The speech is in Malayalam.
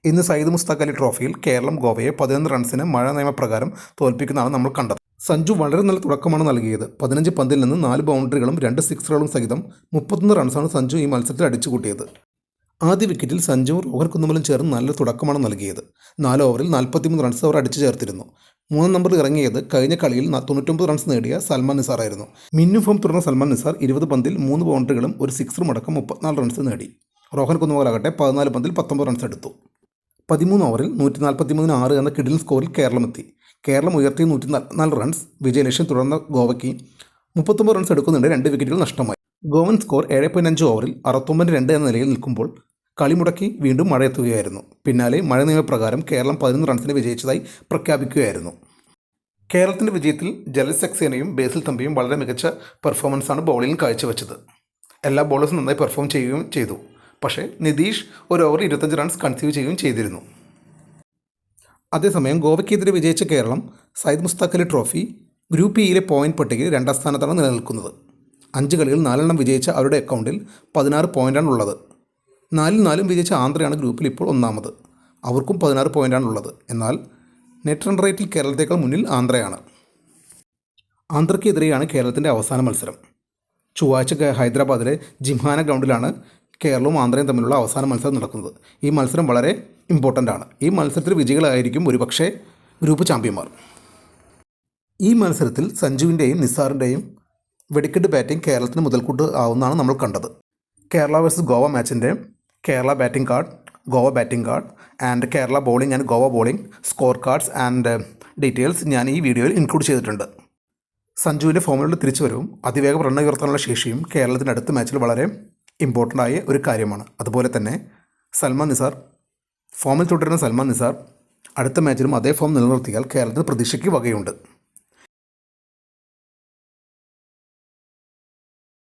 ഇന്ന് സയ്യിദ് മുസ്താഖ് അലി ട്രോഫിയിൽ കേരളം ഗോവയെ 11 റൺസിന് മഴ നിയമപ്രകാരം തോൽപ്പിക്കുന്നതാണ് നമ്മൾ കണ്ടത്. സഞ്ജു വളരെ നല്ല തുടക്കമാണ് നൽകിയത്. 15 പന്തിൽ നിന്ന് 4 ബൗണ്ടറികളും 2 സിക്സറുകളും സഹിതം 31 റൺസാണ് സഞ്ജു ഈ മത്സരത്തിൽ അടിച്ചുകൂട്ടിയത്. ആദ്യ വിക്കറ്റിൽ സഞ്ജുവും റോഹൻ കുന്നുമലും ചേർന്ന് നല്ല തുടക്കമാണ് നൽകിയത്. 4 ഓവറിൽ 43 റൺസ് അവർ അടിച്ചു ചേർത്തിരുന്നു. 3 നമ്പറിൽ ഇറങ്ങിയത് കഴിഞ്ഞ കളിയിൽ 99 റൺസ് നേടിയ സൽമാൻ നിസാറായിരുന്നു. മിന്നും ഫോം തുടർന്ന സൽമാൻ നിസാർ 20 പന്തിൽ 3 ബൗണ്ടറികളും ഒരു സിക്സറും അടക്കം 34 റൺസ് നേടി. റോഹൻ കുന്നുമലാകട്ടെ 14 പന്തിൽ 19 റൺസ് എടുത്തു. 13 ഓവറിൽ 143-6 എന്ന കിടിലൻ സ്കോറിൽ കേരളമെത്തി. കേരളം ഉയർത്തിയ 144 റൺസ് വിജയലക്ഷ്യം തുടർന്ന ഗോവയ്ക്ക് 39 റൺസ് എടുക്കുന്നുണ്ട് 2 വിക്കറ്റുകൾ നഷ്ടമായി. ഗോവൻ സ്കോർ 7.5 ഓവറിൽ 69-2 എന്ന നിലയിൽ നിൽക്കുമ്പോൾ കളി മുടക്കി വീണ്ടും മഴ എത്തുകയായിരുന്നു. പിന്നാലെ മഴ നിയമപ്രകാരം കേരളം 11 റൺസിന് വിജയിച്ചതായി പ്രഖ്യാപിക്കുകയായിരുന്നു. കേരളത്തിൻ്റെ വിജയത്തിൽ ജലജ് സക്സേനയും ബേസിൽ തമ്പിയും വളരെ മികച്ച പെർഫോമൻസാണ് ബൗളിംഗിൽ കാഴ്ചവെച്ചത്. എല്ലാ ബോളേഴ്സും നന്നായി പെർഫോം ചെയ്യുകയും ചെയ്തു. പക്ഷേ നിതീഷ് ഒരു ഓവറിൽ 25 റൺസ് കൺസീവ് ചെയ്യുകയും ചെയ്തിരുന്നു. അതേസമയം ഗോവയ്ക്കെതിരെ വിജയിച്ച കേരളം സയ്യിദ് മുസ്താഖ് അലി ട്രോഫി ഗ്രൂപ്പ് ഇയിലെ പോയിന്റ് പട്ടികയിൽ 2ാം സ്ഥാനത്താണ് നിലനിൽക്കുന്നത്. 5 കളിയിൽ 4 വിജയിച്ച അവരുടെ അക്കൗണ്ടിൽ 16 പോയിൻ്റാണ് ഉള്ളത്. 4 വിജയിച്ച ആന്ധ്രയാണ് ഗ്രൂപ്പിൽ ഇപ്പോൾ 1ാമത്. അവർക്കും 16 പോയിൻ്റാണ് ഉള്ളത്. എന്നാൽ നെറ്റ് റൺ റേറ്റിൽ കേരളത്തേക്കാൾ മുന്നിൽ ആന്ധ്രയാണ്. ആന്ധ്രയ്ക്കെതിരെയാണ് കേരളത്തിൻ്റെ അവസാന മത്സരം. ചൊവ്വാഴ്ച ഹൈദരാബാദിലെ ജിംഖാന ഗ്രൗണ്ടിലാണ് കേരളവും ആന്ധ്രയും തമ്മിലുള്ള അവസാന മത്സരം നടക്കുന്നത്. ഈ മത്സരം വളരെ ഇമ്പോർട്ടൻ്റ് ആണ്. ഈ മത്സരത്തിൽ വിജയികളായിരിക്കും ഒരുപക്ഷെ ഗ്രൂപ്പ് ചാമ്പ്യന്മാർ. ഈ മത്സരത്തിൽ സഞ്ജുവിൻ്റെയും നിസാറിൻ്റെയും വെടിക്കെട്ട് ബാറ്റിംഗ് കേരളത്തിന് മുതൽക്കൂട്ട് ആവുന്നതാണ് നമ്മൾ കണ്ടത്. കേരള വേഴ്സസ് ഗോവ മാച്ചിൻ്റെ Kerala batting card, Goa batting card and Kerala bowling and Goa bowling score cards and details ഞാൻ ഈ വീഡിയോയിൽ ഇൻക്ലൂഡ് ചെയ്തിട്ടുണ്ട്. സഞ്ജുവിൻ്റെ ഫോമിലുള്ള തിരിച്ചുവരവും അതിവേഗം റൺ ഉയർത്താനുള്ള ശേഷിയും കേരളത്തിൻ്റെ അടുത്ത മാച്ചിൽ വളരെ ഇമ്പോർട്ടൻ്റ് ആയ ഒരു കാര്യമാണ്. അതുപോലെ തന്നെ സൽമാൻ നിസാർ ഫോമിൽ തുടരുന്ന സൽമാൻ നിസാർ അടുത്ത മാച്ചിലും അതേ ഫോം നിലനിർത്തിയാൽ കേരളത്തിന് പ്രതീക്ഷയ്ക്ക് വകയുണ്ട്.